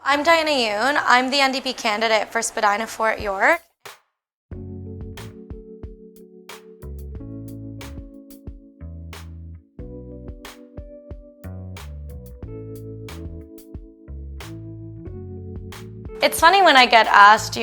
I'm Diana Yoon. I'm the NDP candidate for Spadina Fort-York. It's funny when I get asked,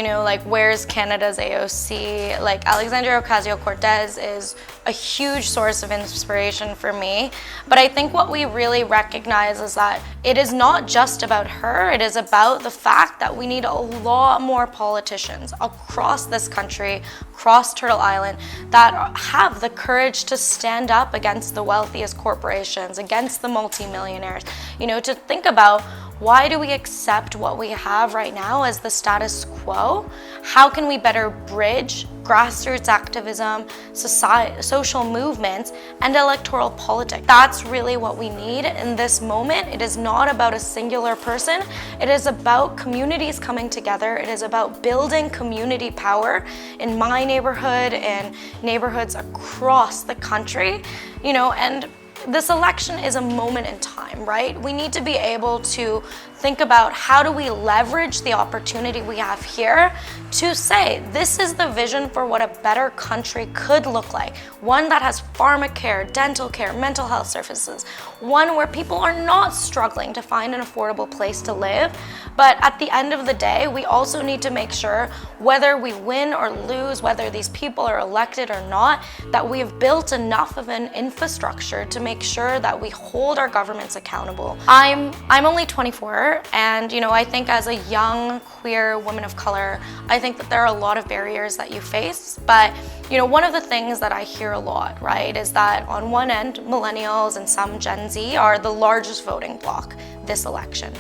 where's Canada's AOC? Like, Alexandria Ocasio-Cortez is a huge source of inspiration for me. But I think what we really recognize is that it is not just about her. It is about the fact that we need a lot more politicians across this country, across Turtle Island, that have the courage to stand up against the wealthiest corporations, against the multimillionaires, to think about, why do we accept what we have right now as the status quo? How can we better bridge grassroots activism, social movements, and electoral politics? That's really what we need in this moment. It is not about a singular person. It is about communities coming together. It is about building community power in my neighborhood and neighborhoods across the country, and this election is a moment in time, right? We need to be able to think about how do we leverage the opportunity we have here to say, this is the vision for what a better country could look like. One that has pharmacare, dental care, mental health services. One where people are not struggling to find an affordable place to live. But at the end of the day, we also need to make sure, whether we win or lose, whether these people are elected or not, that we have built enough of an infrastructure to make sure that we hold our governments accountable. I'm only 24, and I think as a young queer woman of color, I think that there are a lot of barriers that you face. But one of the things that I hear a lot, right, is that on one end, millennials and some Gen Z are the largest voting bloc this election.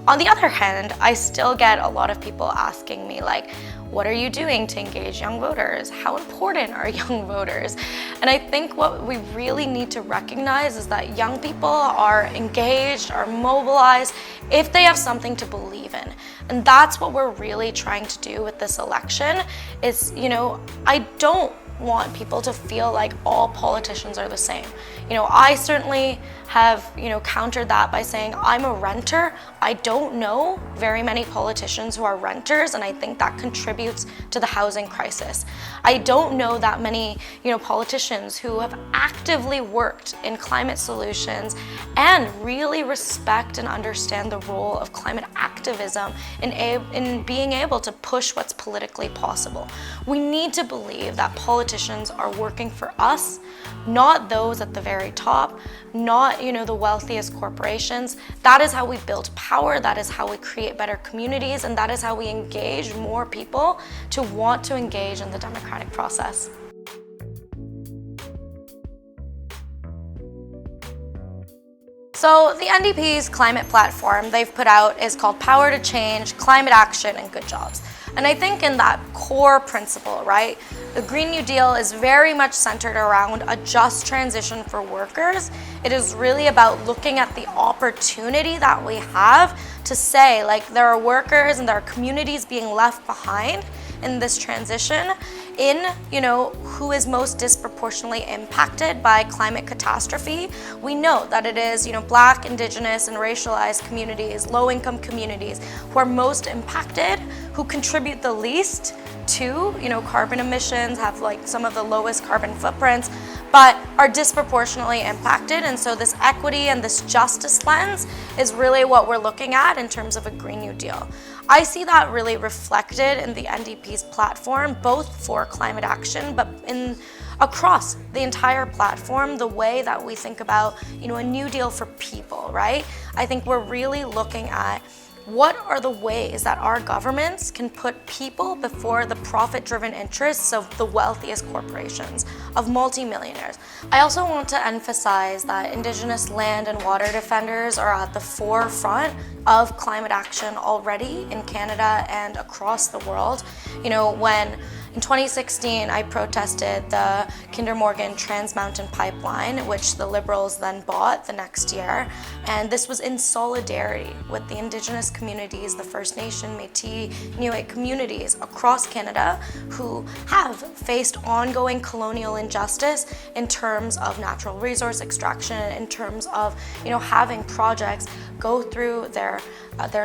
On the other hand, I still get a lot of people asking me, like, what are you doing to engage young voters? How important are young voters? And I think what we really need to recognize is that young people are engaged, are mobilized, if they have something to believe in. And that's what we're really trying to do with this election is, I don't want people to feel like all politicians are the same. I certainly have, countered that by saying I'm a renter. I don't know very many politicians who are renters, and I think that contributes to the housing crisis. I don't know that many, politicians who have actively worked in climate solutions and really respect and understand the role of climate activism in being able to push what's politically possible. We need to believe that politicians are working for us, not those at the very top, not the wealthiest corporations. That is how we build power, that is how we create better communities, and that is how we engage more people to want to engage in the democratic process. So the NDP's climate platform they've put out is called Power to Change, Climate Action, and Good Jobs. And I think in that core principle, right, the Green New Deal is very much centered around a just transition for workers. It is really about looking at the opportunity that we have to say, like, there are workers and there are communities being left behind in this transition in, who is most disproportionately impacted by climate catastrophe. We know that it is, Black, Indigenous, and racialized communities, low-income communities who are most impacted, who contribute the least to, carbon emissions, have like some of the lowest carbon footprints, but are disproportionately impacted. And so this equity and this justice lens is really what we're looking at in terms of a Green New Deal. I see that really reflected in the NDP's platform, both for climate action, but across the entire platform, the way that we think about, a New Deal for people, right? I think we're really looking at what are the ways that our governments can put people before the profit-driven interests of the wealthiest corporations, of multimillionaires. I also want to emphasize that Indigenous land and water defenders are at the forefront of climate action already in Canada and across the world. When In 2016, I protested the Kinder Morgan Trans Mountain Pipeline, which the Liberals then bought the next year. And this was in solidarity with the Indigenous communities, the First Nation, Métis, Inuit communities across Canada who have faced ongoing colonial injustice in terms of natural resource extraction, in terms of having projects go through their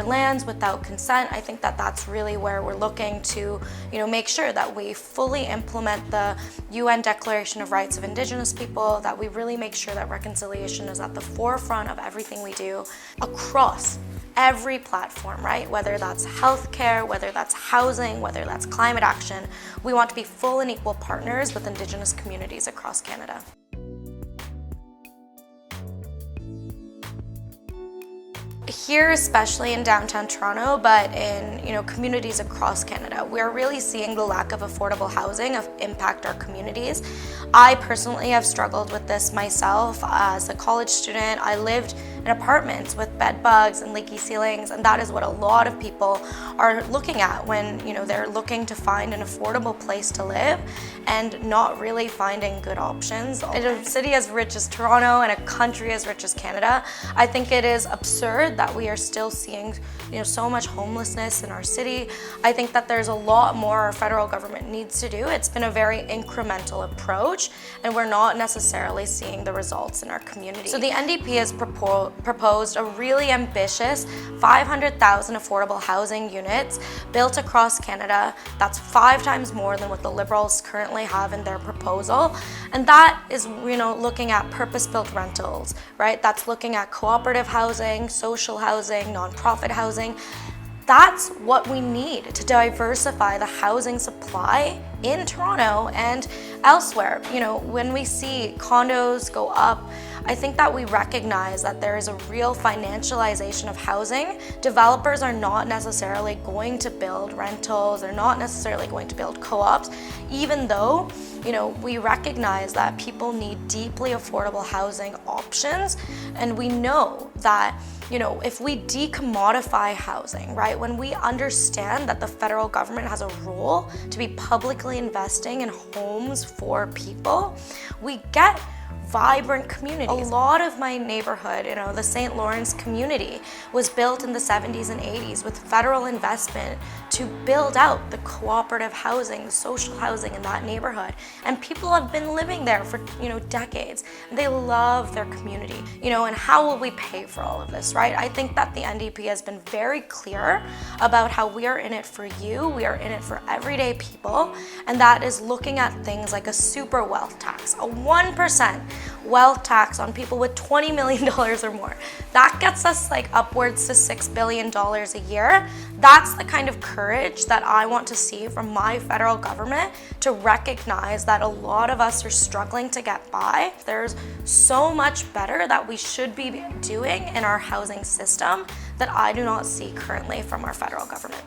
lands without consent. I think that that's really where we're looking to make sure that we fully implement the UN Declaration of Rights of Indigenous People, that we really make sure that reconciliation is at the forefront of everything we do across every platform, right? Whether that's healthcare, whether that's housing, whether that's climate action. We want to be full and equal partners with Indigenous communities across Canada. Here, especially in downtown Toronto, but in communities across Canada, we're really seeing the lack of affordable housing impact our communities. I personally have struggled with this myself. As a college student, I lived in apartments with bed bugs and leaky ceilings, and that is what a lot of people are looking at when they're looking to find an affordable place to live and not really finding good options. In a city as rich as Toronto and a country as rich as Canada, I think it is absurd that we are still seeing so much homelessness in our city. I think that there's a lot more our federal government needs to do. It's been a very incremental approach, and we're not necessarily seeing the results in our community. So the NDP has proposed a really ambitious 500,000 affordable housing units built across Canada. That's 5 times more than what the Liberals currently have in their proposal. And that is, looking at purpose-built rentals, right? That's looking at cooperative housing, social housing, nonprofit housing. That's what we need to diversify the housing supply in Toronto and elsewhere. When we see condos go up, I think that we recognize that there is a real financialization of housing. Developers are not necessarily going to build rentals, they're not necessarily going to build co-ops, even though we recognize that people need deeply affordable housing options. And we know that if we decommodify housing, right, when we understand that the federal government has a role to be publicly investing in homes for people, we get vibrant communities. A lot of my neighborhood, the St. Lawrence community, was built in the 70s and 80s with federal investment to build out the cooperative housing, the social housing in that neighborhood. And people have been living there for, decades. They love their community, and how will we pay for all of this, right? I think that the NDP has been very clear about how we are in it for you, we are in it for everyday people, and that is looking at things like a super wealth tax, a 1% wealth tax on people with $20 million or more. That gets us upwards to $6 billion a year. That's the kind of courage that I want to see from my federal government, to recognize that a lot of us are struggling to get by. There's so much better that we should be doing in our housing system that I do not see currently from our federal government.